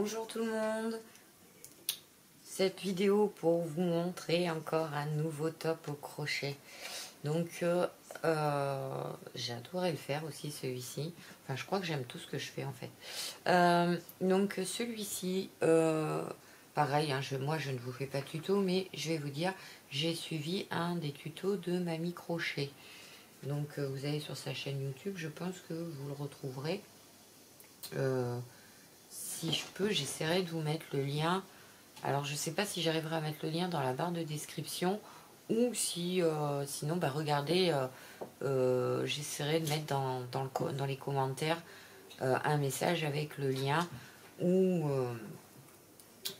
Bonjour tout le monde. Cette vidéo pour vous montrer encore un nouveau top au crochet. Donc j'ai adoré le faire aussi, celui-ci. Enfin, je crois que j'aime tout ce que je fais en fait. Donc celui-ci, pareil, hein, moi je ne vous fais pas de tuto, mais je vais vous dire, j'ai suivi un des tutos de Mamie Crochet. Donc vous allez sur sa chaîne YouTube, je pense que vous le retrouverez. Si je peux, j'essaierai de vous mettre le lien. Alors, je ne sais pas si j'arriverai à mettre le lien dans la barre de description ou si, sinon, bah, regardez, j'essaierai de mettre dans les commentaires un message avec le lien ou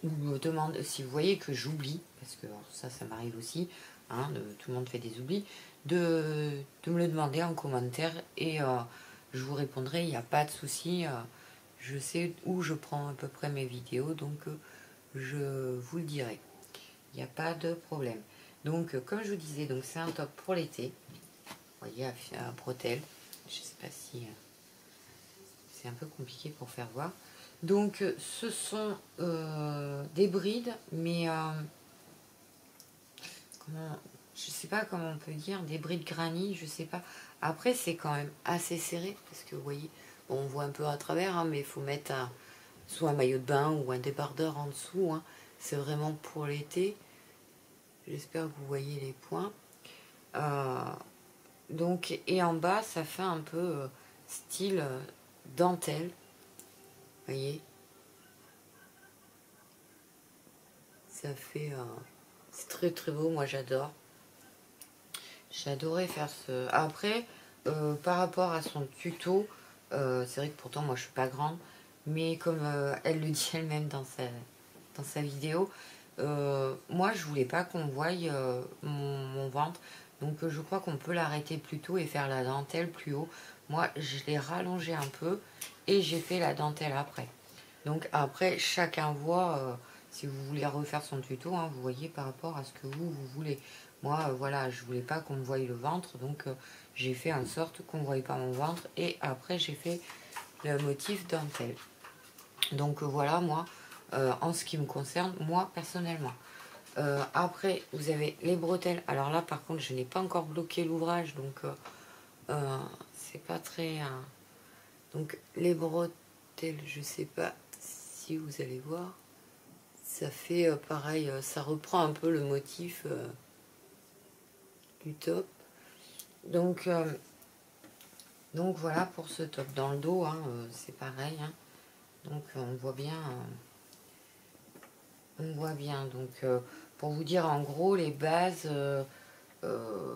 demande, si vous voyez que j'oublie, parce que ça m'arrive aussi, hein, tout le monde fait des oublis, de me le demander en commentaire et je vous répondrai, il n'y a pas de souci. Je sais où je prends à peu près mes vidéos, donc je vous le dirai. Il n'y a pas de problème. Donc, comme je vous disais, donc c'est un top pour l'été. Vous voyez, à bretelles. Je ne sais pas si c'est un peu compliqué pour faire voir. Donc, ce sont des brides, mais comment, je ne sais pas comment on peut dire, des brides granny, je ne sais pas. Après, c'est quand même assez serré, parce que vous voyez, bon, on voit un peu à travers, hein, mais il faut mettre soit un maillot de bain ou un débardeur en dessous. Hein. C'est vraiment pour l'été. J'espère que vous voyez les points. Donc, et en bas, ça fait un peu style dentelle. Vous voyez, ça fait... c'est très très beau, moi j'adore. J'adorais faire ce... Après, par rapport à son tuto, c'est vrai que pourtant moi je suis pas grande, mais comme elle le dit elle-même dans sa vidéo, moi je voulais pas qu'on voie mon ventre, donc je crois qu'on peut l'arrêter plus tôt et faire la dentelle plus haut. Moi je l'ai rallongé un peu et j'ai fait la dentelle après. Donc après chacun voit, si vous voulez refaire son tuto, hein, vous voyez par rapport à ce que vous voulez. Moi voilà, je voulais pas qu'on me voie le ventre, donc j'ai fait en sorte qu'on ne voie pas mon ventre et après j'ai fait le motif dentelle. Donc voilà, moi, en ce qui me concerne, moi personnellement. Après, vous avez les bretelles. Alors là, par contre, je n'ai pas encore bloqué l'ouvrage, donc c'est pas très... Donc les bretelles, je sais pas si vous allez voir. Ça fait pareil, ça reprend un peu le motif du top. Donc voilà pour ce top. Dans le dos, hein, c'est pareil. Hein. Donc on voit bien... on voit bien. Donc pour vous dire en gros les bases, je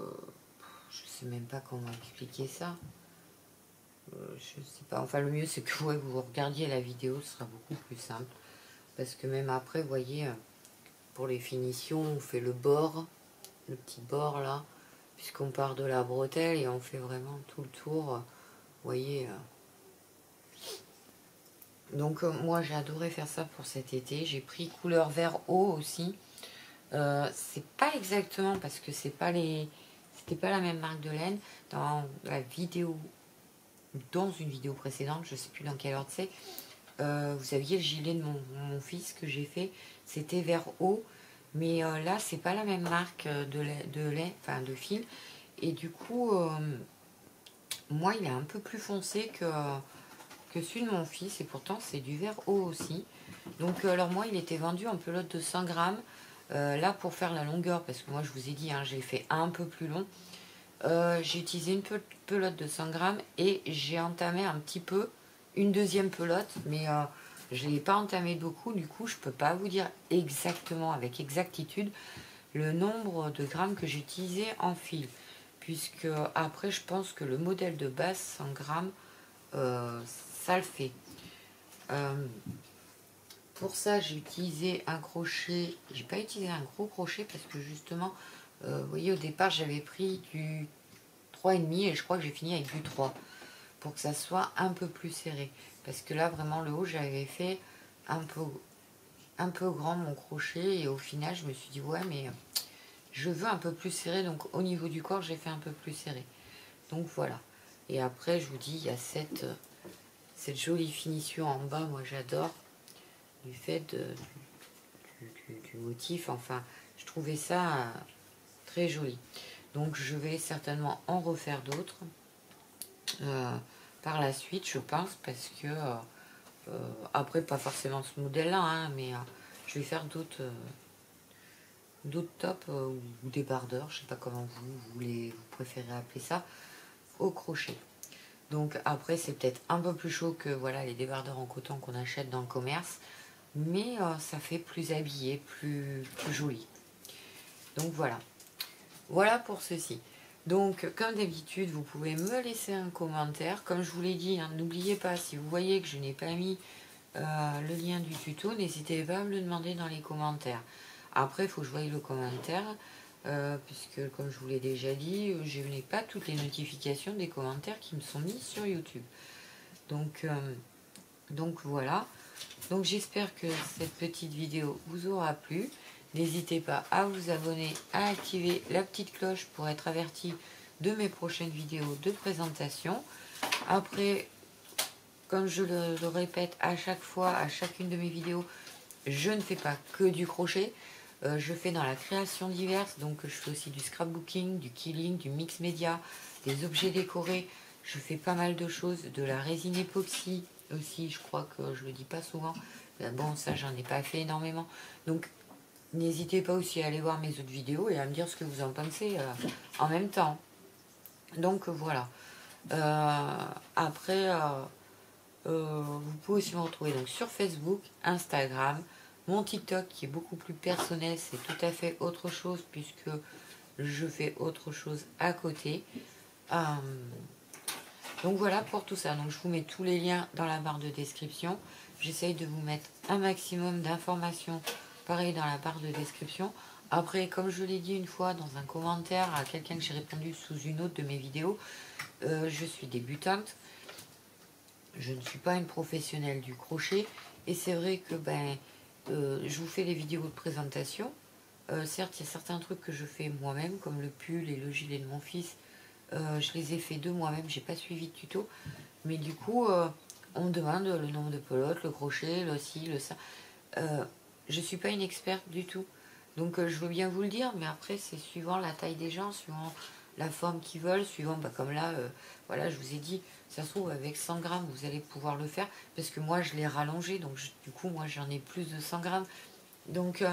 sais même pas comment expliquer ça. Je sais pas. Enfin le mieux c'est que ouais, vous regardiez la vidéo, ce sera beaucoup plus simple. Parce que même après, vous voyez, pour les finitions, on fait le bord, le petit bord là, puisqu'on part de la bretelle et on fait vraiment tout le tour. Vous voyez. Donc moi j'ai adoré faire ça pour cet été. J'ai pris couleur vert eau aussi. C'est pas exactement parce que c'était pas la même marque de laine. Dans la vidéo, dans une vidéo précédente, je sais plus dans quelle ordre c'est, vous aviez le gilet de mon fils que j'ai fait, c'était vert eau, mais là c'est pas la même marque de fil, et du coup moi il est un peu plus foncé que celui de mon fils, et pourtant c'est du vert eau aussi. Donc alors moi il était vendu en pelote de 100 grammes. Là pour faire la longueur, parce que moi je vous ai dit, hein, j'ai fait un peu plus long, j'ai utilisé une pelote de 100 grammes et j'ai entamé un petit peu une deuxième pelote, mais je ne l'ai pas entamé beaucoup, du coup je ne peux pas vous dire exactement avec exactitude le nombre de grammes que j'ai utilisé en fil, puisque après je pense que le modèle de base 100 grammes ça le fait. Pour ça j'ai utilisé un crochet, j'ai pas utilisé un gros crochet parce que justement vous voyez au départ j'avais pris du 3,5 et je crois que j'ai fini avec du 3 pour que ça soit un peu plus serré, parce que là vraiment le haut j'avais fait un peu grand mon crochet et au final je me suis dit ouais mais je veux un peu plus serré, donc au niveau du corps j'ai fait un peu plus serré, donc voilà. Et après je vous dis il y a cette jolie finition en bas, moi j'adore. du fait du motif. Enfin, je trouvais ça très joli. Donc je vais certainement en refaire d'autres par la suite, je pense, parce que après, pas forcément ce modèle-là, hein, mais je vais faire d'autres tops ou débardeurs, je sais pas comment vous préférez appeler ça, au crochet. Donc après, c'est peut-être un peu plus chaud que voilà les débardeurs en coton qu'on achète dans le commerce, mais ça fait plus habillé, plus joli. Donc voilà pour ceci. Donc comme d'habitude, vous pouvez me laisser un commentaire. Comme je vous l'ai dit, hein, n'oubliez pas, si vous voyez que je n'ai pas mis le lien du tuto, n'hésitez pas à me le demander dans les commentaires. Après, il faut que je voie le commentaire, puisque comme je vous l'ai déjà dit, je n'ai pas toutes les notifications des commentaires qui me sont mis sur YouTube. Donc voilà. Donc j'espère que cette petite vidéo vous aura plu. N'hésitez pas à vous abonner, à activer la petite cloche pour être averti de mes prochaines vidéos de présentation. Après, comme je le répète à chaque fois, à chacune de mes vidéos, je ne fais pas que du crochet. Je fais dans la création diverse, donc je fais aussi du scrapbooking, du killing, du mix média, des objets décorés. Je fais pas mal de choses, de la résine époxy aussi, je crois que je le dis pas souvent. Mais bon, ça j'en ai pas fait énormément. Donc n'hésitez pas aussi à aller voir mes autres vidéos et à me dire ce que vous en pensez en même temps. Donc voilà. Après, vous pouvez aussi me retrouver donc sur Facebook, Instagram, mon TikTok qui est beaucoup plus personnel, c'est tout à fait autre chose puisque je fais autre chose à côté. Donc voilà pour tout ça. Donc je vous mets tous les liens dans la barre de description. J'essaye de vous mettre un maximum d'informations, pareil dans la barre de description. Après, comme je l'ai dit une fois dans un commentaire à quelqu'un que j'ai répondu sous une autre de mes vidéos, je suis débutante. Je ne suis pas une professionnelle du crochet. Et c'est vrai que je vous fais les vidéos de présentation. Certes, il y a certains trucs que je fais moi-même, comme le pull et le gilet de mon fils. Je les ai fait de moi-même, j'ai pas suivi de tuto. Mais du coup, on me demande le nombre de pelotes, le crochet, le ci, le ça. Je suis pas une experte du tout. Donc je veux bien vous le dire, mais après c'est suivant la taille des gens, suivant la forme qu'ils veulent, suivant, comme là, voilà, je vous ai dit, ça se trouve avec 100 grammes, vous allez pouvoir le faire, parce que moi je l'ai rallongé, donc du coup moi j'en ai plus de 100 grammes. Donc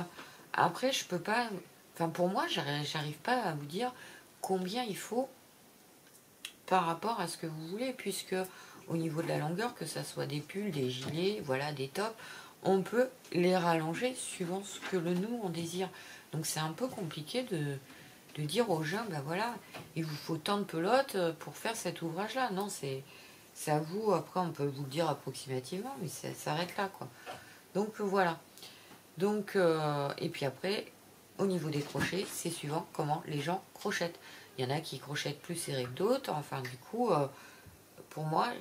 après je peux pas, enfin pour moi j'arrive pas à vous dire combien il faut par rapport à ce que vous voulez, puisque au niveau de la longueur, que ça soit des pulls, des gilets, voilà, des tops, on peut les rallonger suivant ce que nous on désire. Donc c'est un peu compliqué de dire aux gens, ben voilà, il vous faut tant de pelotes pour faire cet ouvrage-là. Non, c'est à vous, après on peut vous le dire approximativement, mais ça s'arrête là, quoi. Donc voilà. Donc, et puis après, au niveau des crochets, c'est suivant comment les gens crochettent. Il y en a qui crochettent plus serré que d'autres. Enfin, du coup, pour moi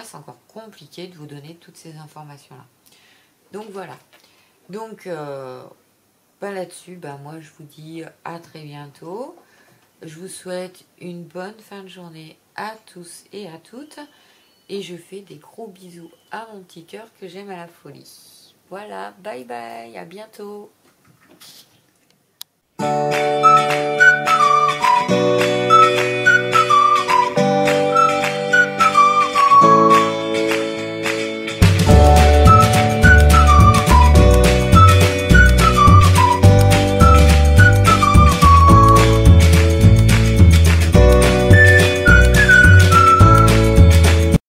c'est encore compliqué de vous donner toutes ces informations-là. Donc voilà. Donc là-dessus, moi je vous dis à très bientôt. Je vous souhaite une bonne fin de journée à tous et à toutes. Et je fais des gros bisous à mon petit cœur que j'aime à la folie. Voilà, bye bye, à bientôt.